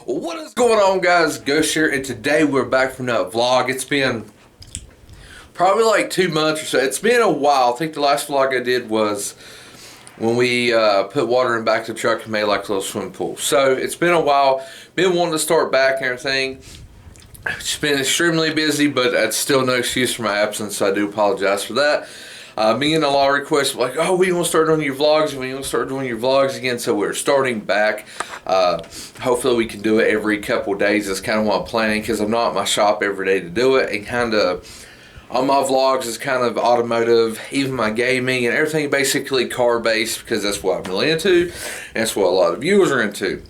What is going on, guys? Ghost here, and today we're back from that vlog. It's been probably like 2 months or so. It's been a while. I think the last vlog I did was when we put water in the back of the truck and made like a little swimming pool. So it's been a while. Been wanting to start back and everything. It's been extremely busy, but that's still no excuse for my absence, so I do apologize for that. Me and a lot of requests like, oh, we want to start doing your vlogs, and we want to start doing your vlogs again, so we're starting back. Hopefully we can do it every couple of days. That's kind of what I'm planning, because I'm not at my shop every day to do it, and kind of on my vlogs is kind of automotive, even my gaming and everything basically car based, because that's what I'm really into, and that's what a lot of viewers are into,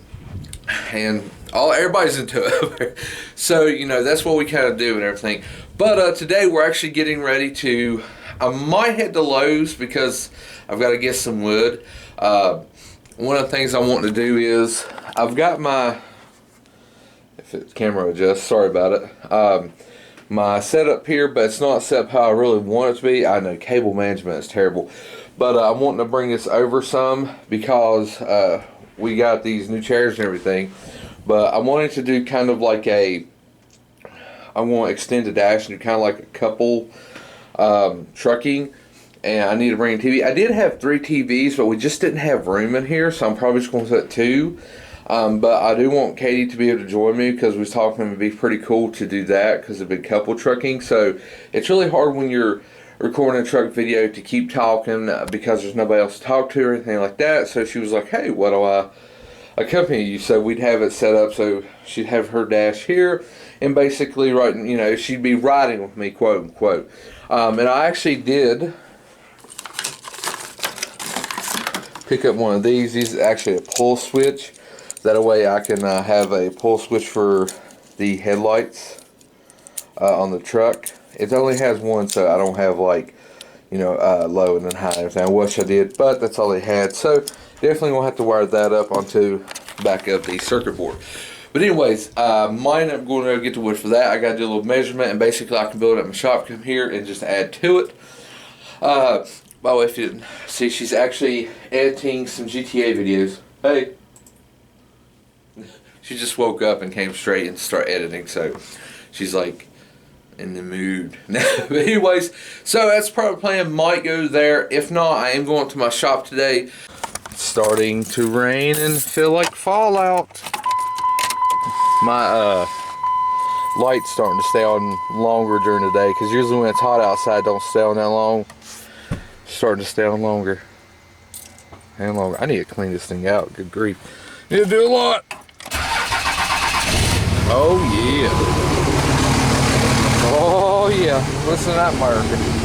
and everybody's into it. So, you know, that's what we kind of do and everything. But today we're actually getting ready to, I might head to Lowe's because I've got to get some wood. One of the things I want to do is, I've got my, if the camera adjusts, sorry about it, my setup here, but it's not set up how I really want it to be. I know cable management is terrible, but I'm wanting to bring this over some because we got these new chairs and everything. But I wanted to do kind of like I want to extend the dash and do kind of like a couple trucking, and I need to bring a TV. I did have 3 TVs, but we just didn't have room in here, so I'm probably just going to set 2. But I do want Katie to be able to join me, because we was talking it would be pretty cool to do that because of big couple trucking. So it's really hard when you're recording a truck video to keep talking because there's nobody else to talk to or anything like that. So she was like, hey, why do I accompany you? So we'd have it set up so she'd have her dash here, and basically, right, you know, she'd be riding with me, quote unquote. And I actually did pick up one of these. These is actually a pull switch. That way I can have a pull switch for the headlights on the truck. It only has one, so I don't have like, you know, low and then high and everything. I wish I did, but that's all they had. So definitely gonna have to wire that up onto back of the circuit board. But anyways, mine, I'm going to get the wood for that. I got to do a little measurement, and basically I can build it at my shop, come here and just add to it. By the way, if you didn't see, she's actually editing some GTA videos. Hey. She just woke up and came straight and started editing, so she's like in the mood. But anyways, so that's probably the plan. Might go there. If not, I am going to my shop today. It's starting to rain and feel like fallout. My light's starting to stay on longer during the day, because usually when it's hot outside, it don't stay on that long. It's starting to stay on longer and longer. I need to clean this thing out. Good grief. Need to do a lot. Oh yeah. Oh yeah. Listen to that marker.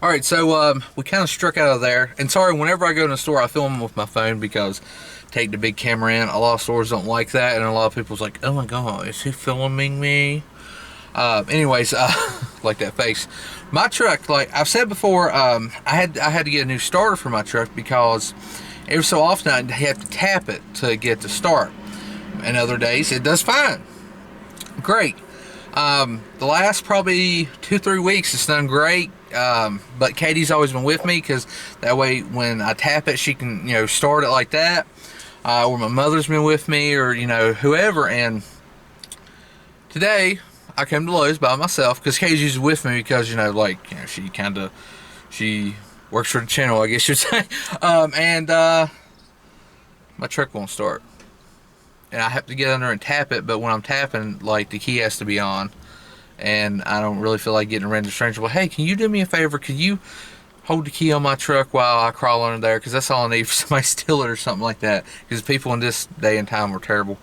Alright, so we kind of struck out of there. And sorry, whenever I go in the store, I film with my phone because take the big camera in. A lot of stores don't like that, and a lot of people's like, oh my god, is he filming me? Anyways, like that face. My truck, like I've said before, I had to get a new starter for my truck because every so often I have to tap it to get to start. And other days it does fine. Great. The last probably 2-3 weeks it's done great. But Katie's always been with me, because that way when I tap it, she can, you know, start it like that. Or my mother's been with me, or, you know, whoever. And today I came to Lowe's by myself because Casey's with me because, she works for the channel, I guess you'd say. And my truck won't start. And I have to get under and tap it, but when I'm tapping, like, the key has to be on. And I don't really feel like getting a random stranger. Well, hey, can you do me a favor? Can you hold the key on my truck while I crawl under there? Because that's all I need for somebody to steal it or something like that. Because people in this day and time are terrible.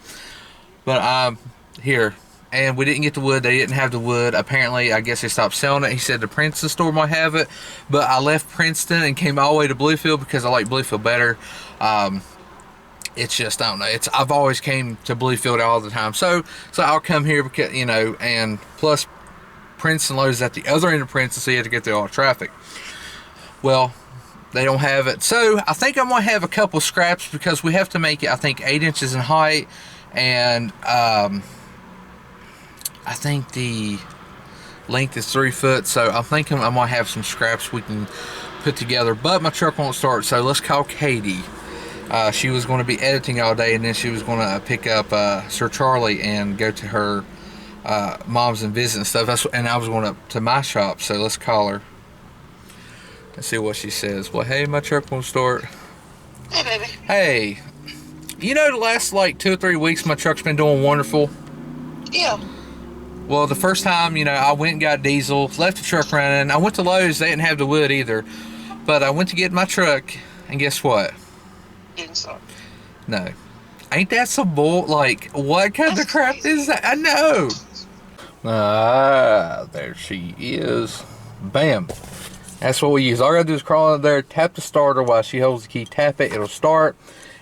But I'm here. And we didn't get the wood. They didn't have the wood. Apparently, I guess they stopped selling it. He said the Princeton store might have it. But I left Princeton and came all the way to Bluefield because I like Bluefield better. It's just, I don't know. I've always came to Bluefield all the time. So I'll come here because, and plus Princeton Lowe's at the other end of Princeton, so you have to get through all the traffic. Well, they don't have it. So I think I'm going to have a couple scraps because we have to make it, I think, 8 inches in height. And I think the length is 3 foot, so I'm thinking I'm gonna have some scraps we can put together, but my truck won't start, so let's call Katie. She was going to be editing all day, and then she was going to pick up Sir Charlie and go to her mom's and visit and stuff. And I was going to my shop, so let's call her and see what she says. Well, hey, my truck won't start. Hey, baby. Hey, the last like 2 or 3 weeks my truck's been doing wonderful. Yeah. Well, the first time, I went and got diesel, left the truck running. I went to Lowe's, they didn't have the wood either. But I went to get my truck, and guess what? Didn't start. No. Ain't that some bull? Like, what kind of crap is that? I know. There she is. Bam. That's what we use. All I gotta do is crawl under there, tap the starter while she holds the key, tap it, it'll start,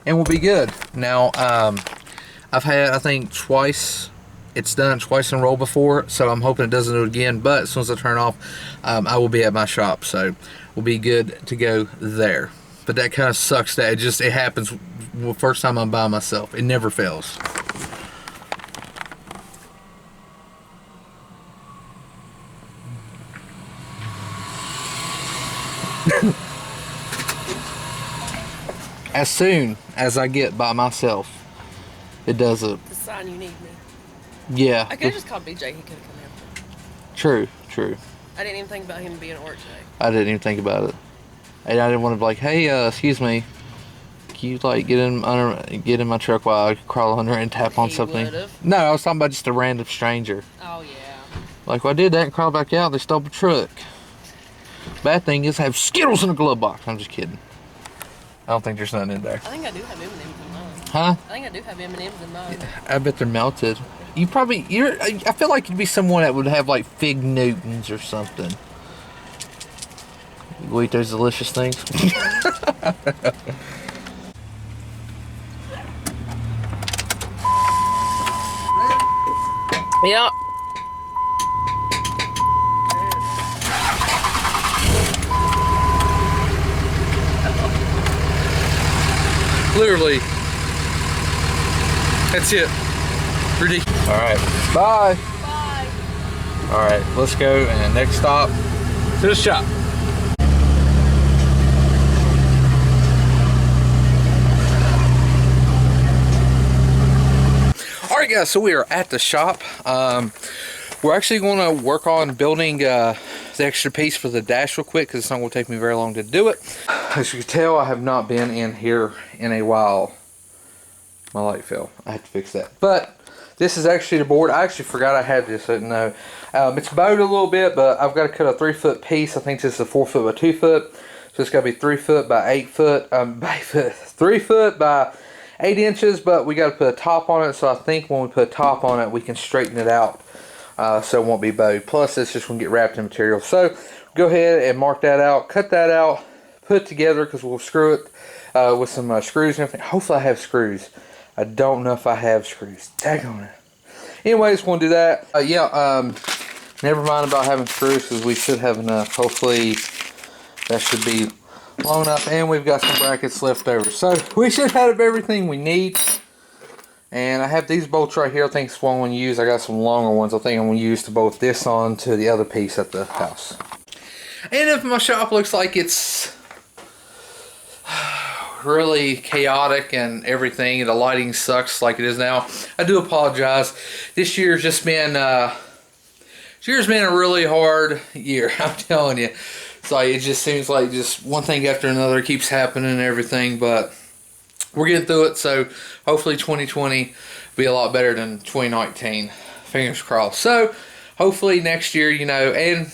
and we'll be good. Now, I've had, I think, it's done twice in a row before, so I'm hoping it doesn't do it again. But as soon as I turn off, I will be at my shop, so we'll be good to go there. But that kind of sucks that it happens the first time I'm by myself. It never fails. As soon as I get by myself, it does it. It's a sign you need me. Yeah. I could have just called BJ. He could have come here. True. I didn't even think about him being at work today. I didn't even think about it. And I didn't want to be like, hey, excuse me, can you like get in my truck while I crawl under and tap on something? Would've. No, I was talking about just a random stranger. Oh yeah. Like, well, I did that and crawled back out. They stole the truck. Bad thing is, I have Skittles in the glove box. I'm just kidding. I don't think there's nothing in there. I think I do have M&Ms in mine. Huh? I think I do have M&Ms in mine. I bet they're melted. I feel like you'd be someone that would have like Fig Newtons or something. You eat those delicious things. Yeah. Literally. That's it. Pretty. All right. Bye. Bye. All right. Let's go. And next stop to the shop. All right, guys. So we are at the shop. We're actually going to work on building the extra piece for the dash real quick because it's not going to take me very long to do it. As you can tell, I have not been in here in a while. My light fell. I had to fix that. But this is actually the board. I actually forgot I had this. I didn't know. It's bowed a little bit, but I've got to cut a 3-foot piece. I think this is a 4 foot by 2 foot. So it's got to be 3 foot by 8 foot. 3 foot by 8 inches, but we got to put a top on it. So I think when we put a top on it, we can straighten it out. So it won't be bowed. Plus, it's just going to get wrapped in material. So go ahead and mark that out. Cut that out. Put it together because we'll screw it with some screws and everything. Hopefully I have screws. I don't know if I have screws. Daggone it. Anyways, we'll do that. Never mind about having screws because we should have enough. Hopefully that should be long enough. And we've got some brackets left over. So we should have everything we need. And I have these bolts right here. I think it's one I'm going to use. I got some longer ones I think I'm going to use to bolt this on to the other piece at the house. And if my shop looks like it's really chaotic and everything, and the lighting sucks like it is now, I do apologize. This year's just been This year's been a really hard year, I'm telling you. It's like, it just seems like just one thing after another keeps happening and everything, but we're getting through it, so hopefully 2020 will be a lot better than 2019. Fingers crossed. So hopefully next year, you know, and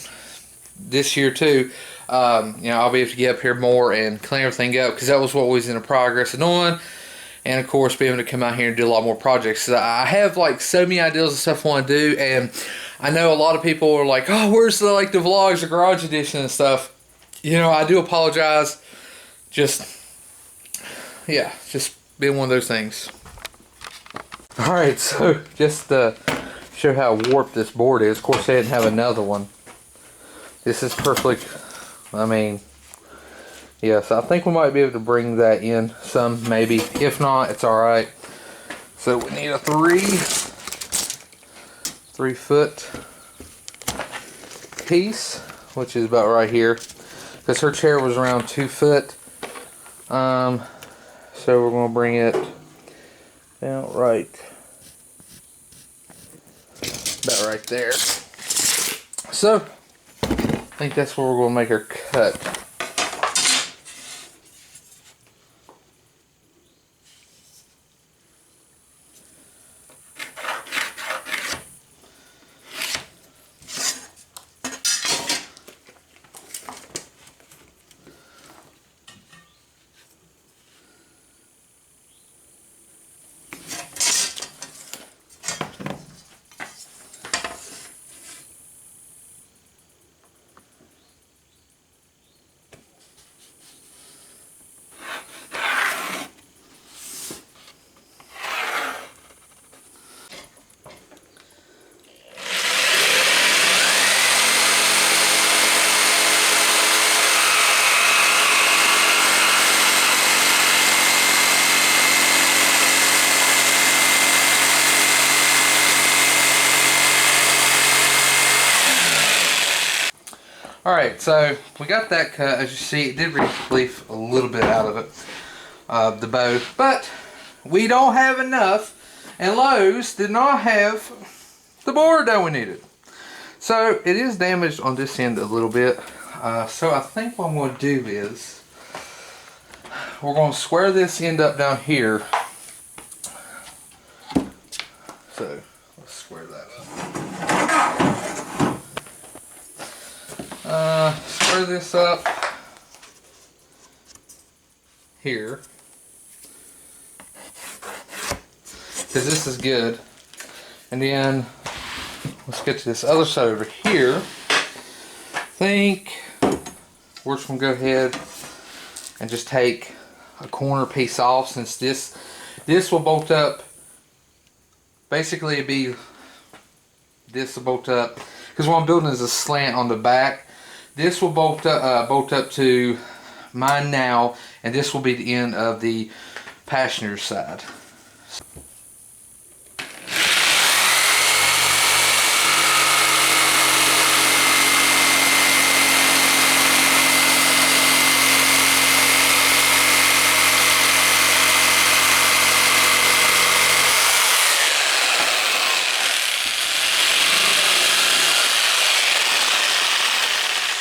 this year too, you know, I'll be able to get up here more and clean everything up, because that was what we was in the progress of doing. And of course, be able to come out here and do a lot more projects. So I have like so many ideas of stuff I want to do, and I know a lot of people are like, "Oh, where's the like the vlogs, the garage edition and stuff?" You know, I do apologize. Just, yeah, just being one of those things. All right, so just to show how warped this board is. Of course, they didn't have another one. This is perfect. I mean, yes, I think we might be able to bring that in some, maybe. If not, it's all right. So we need a 3 foot piece, which is about right here, because her chair was around 2 foot. So we're gonna bring it down right, about right there. So I think that's where we're gonna make her cut. Alright, so we got that cut. As you see, it did leave a little bit out of it, the bow, but we don't have enough, and Lowe's did not have the board that we needed. So it is damaged on this end a little bit. So I think what I'm going to do is we're going to square this end up down here. So let's square that up. Square this up here, because this is good. And then let's get to this other side over here. I think we're just going to go ahead and just take a corner piece off, since this will bolt up. Basically it'd be, this will bolt up, because what I'm building is a slant on the back. This will bolt up to mine now, and this will be the end of the passenger side.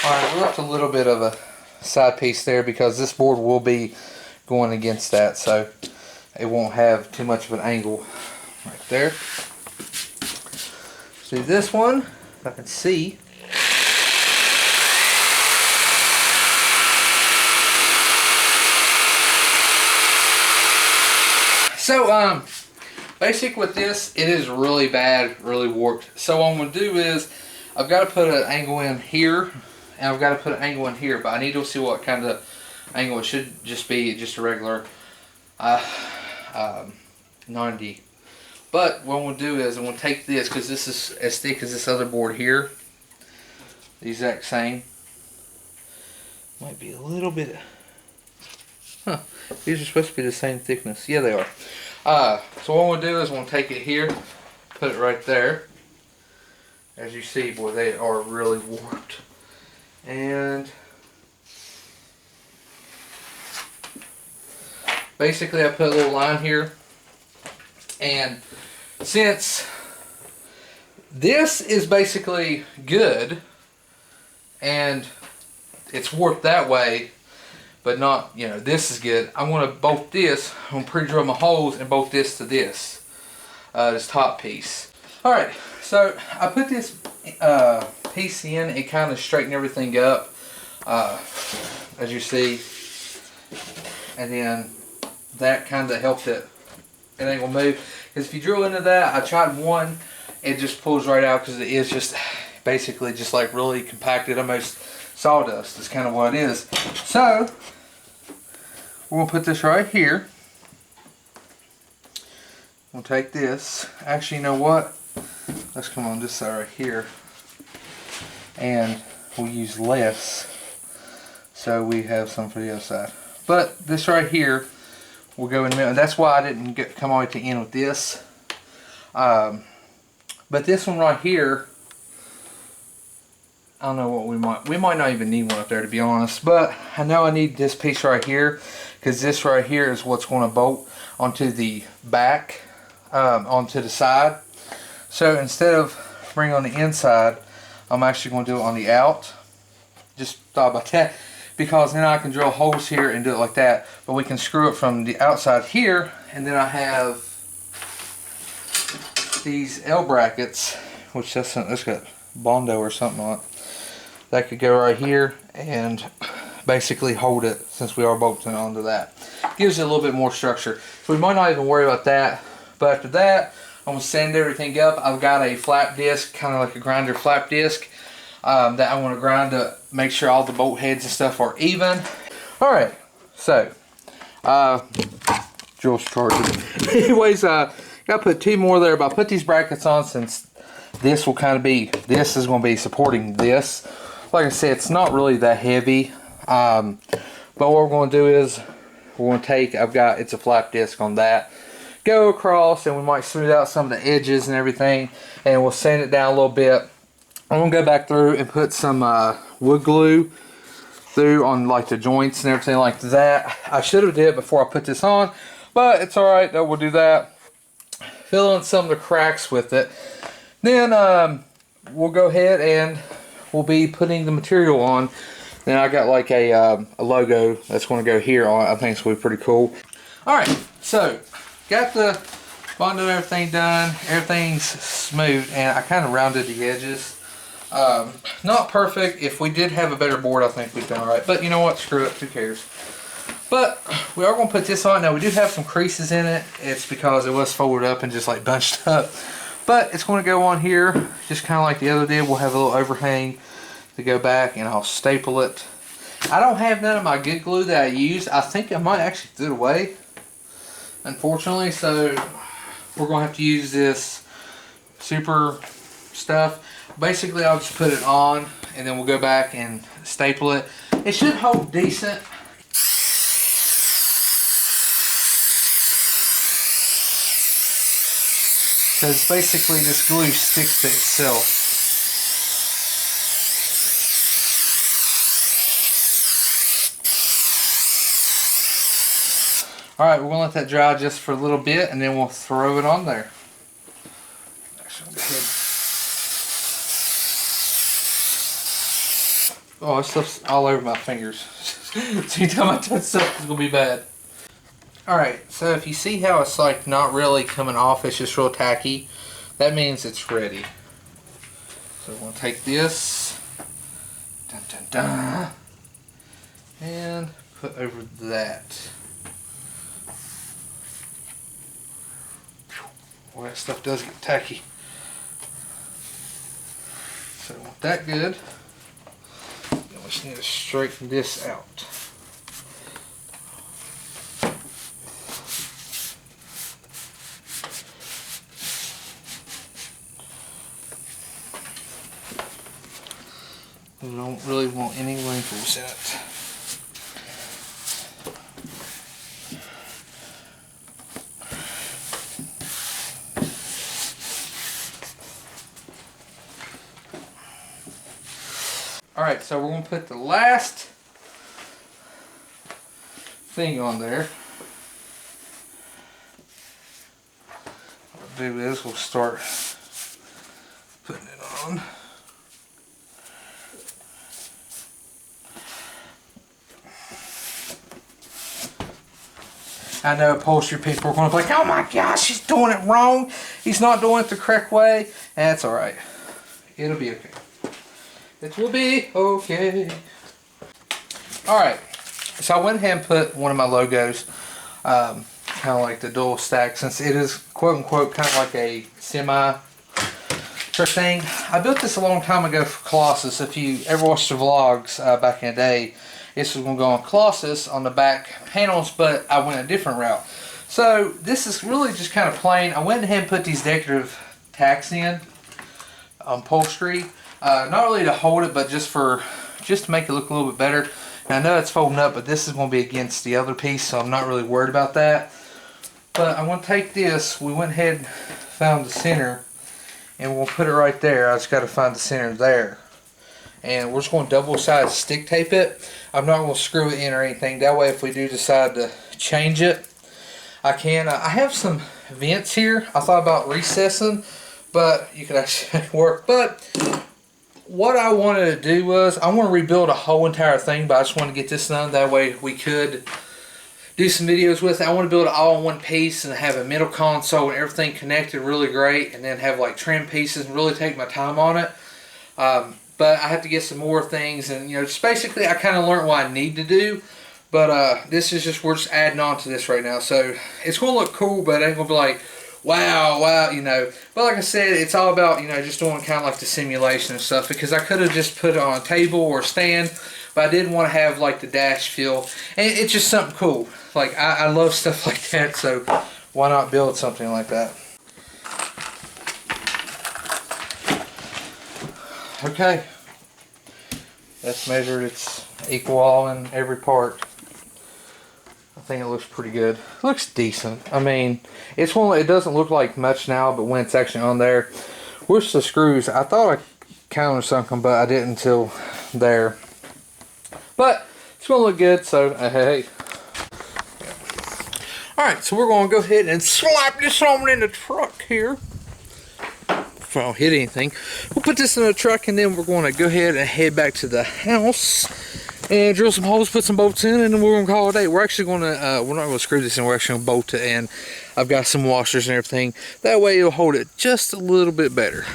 Alright, we left a little bit of a side piece there because this board will be going against that, so it won't have too much of an angle right there. See this one, if I can see. So, basic with this, it is really bad, really warped. So what I'm going to do is, I've got to put an angle in here, and I've got to put an angle in here, but I need to see what kind of angle. It should just be just a regular 90. But what I'm going to do is I'm going to take this, because this is as thick as this other board here, the exact same. Might be a little bit, huh, these are supposed to be the same thickness. Yeah, they are. So what I'm going to do is I'm going to take it here, put it right there. As you see, boy, they are really warped. And basically I put a little line here, and since this is basically good, and it's warped that way, but not, you know, this is good. I'm going to bolt this. I'm going to pre-drill my holes and bolt this to this top piece. Alright, so I put this piece in. It kind of straightened everything up, as you see, and then that kind of helped it ain't gonna move. Because if you drill into that, I tried one, it just pulls right out because it is just basically just like really compacted, almost sawdust is kind of what it is. So we're gonna put this right here. We'll take this. Actually, you know what? Let's come on this side right here, and we'll use less so we have some for the other side. But this right here will go in the middle. That's why I didn't come all the way to the end with this. But this one right here, I don't know what we might not even need one up there, to be honest. But I know I need this piece right here, because this right here is what's going to bolt onto the back, onto the side. So instead of bringing on the inside, I'm actually going to do it on the out. Just thought about that, because then I can drill holes here and do it like that. But we can screw it from the outside here, and then I have these L brackets, which that's got Bondo or something on it. That could go right here and basically hold it, since we are bolting onto that. Gives it a little bit more structure. So we might not even worry about that. But after that, I'm going to sand everything up. I've got a flap disc, kind of like a grinder flap disc, that I want to grind to make sure all the bolt heads and stuff are even. Alright, so Joel's charging. Anyways, gotta put two more there, but I put these brackets on since this will kind of be, this is going to be supporting this. Like I said, it's not really that heavy, but what we're going to do is we're going to take, it's a flap disc on that, go across, and we might smooth out some of the edges and everything, and we'll sand it down a little bit. I'm going to go back through and put some wood glue through on like the joints and everything like that. I should have did it before I put this on, but it's alright, we'll do that. Fill in some of the cracks with it. Then we'll go ahead and we'll be putting the material on. Then I got like a logo that's going to go here on it. I think it's going to be pretty cool. Alright, so got the Bondo and everything done. Everything's smooth, and I kind of rounded the edges. Not perfect. If we did have a better board, I think we'd done alright. But you know what? Screw it. Who cares? But we are going to put this on. Now we do have some creases in it. It's because it was folded up and just like bunched up. But it's going to go on here, just kind of like the other did. We'll have a little overhang to go back, and I'll staple it. I don't have none of my good glue that I use. I think I might actually throw it away, unfortunately. So we're going to have to use this super stuff. Basically, I'll just put it on, and then we'll go back and staple it. It should hold decent. Because basically this glue sticks to itself. Alright, we're going to let that dry just for a little bit, and then we'll throw it on there. Actually, go ahead. Oh, this stuff's all over my fingers. So anytime I touch stuff, it's going to be bad. Alright, so if you see how it's like not really coming off, it's just real tacky, that means it's ready. So we're going to take this, dun, dun, dun, and put over that. Well, that stuff does get tacky. So I want that good. Then we just need to straighten this out. I don't really want any wrinkles in it. Alright, so we're going to put the last thing on there. What we'll do is we'll start Putting it on. I know upholstery people are going to be like, oh my gosh, he's doing it wrong. He's not doing it the correct way. That's alright. It'll be okay. It will be okay. Alright. So I went ahead and put one of my logos, kind of like the dual stack, since it is quote unquote kind of like a semi truck thing. I built this a long time ago for Colossus. If you ever watched the vlogs back in the day, this was going to go on Colossus on the back panels, but I went a different route. So this is really just kind of plain. I went ahead and put these decorative tacks in upholstery, not really to hold it, but just to make it look a little bit better. Now, I know it's folding up, but this is going to be against the other piece, so I'm not really worried about that. But I'm going to take this. We went ahead and found the center, and we'll put it right there. I just got to find the center there. And we're just going to double-sided stick tape it. I'm not going to screw it in or anything. That way, if we do decide to change it, I can. I have some vents here. I thought about recessing, but you could actually work. But what I wanted to do was, I want to rebuild a whole entire thing, but I just want to get this done. That way, we could do some videos with it. I want to build it all in one piece and have a middle console and everything connected really great, and then have like trim pieces and really take my time on it. But I have to get some more things, and just basically I kind of learned what I need to do. But this is just, we're just adding on to this right now. So it's going to look cool, but it ain't going to be like, wow, But like I said, it's all about, just doing kind of like the simulation and stuff, because I could have just put it on a table or a stand, but I didn't want to have like the dash feel. And it's just something cool. Like, I love stuff like that, so why not build something like that? Okay, that's measured. It's equal all in every part. I think it looks pretty good. It looks decent. I mean, it's one. It doesn't look like much now, but when it's actually on there, where's the screws? I thought I countersunk them, but I didn't until there. But it's gonna look good. So hey. All right, so we're gonna go ahead and slap this on in the truck here. If I don't hit anything, we'll put this in the truck, and then we're going to go ahead and head back to the house and drill some holes, put some bolts in, and then we're going to call it a day. We're actually going to, we're not going to screw this in, we're actually going to bolt it, and I've got some washers and everything. That way it'll hold it just a little bit better.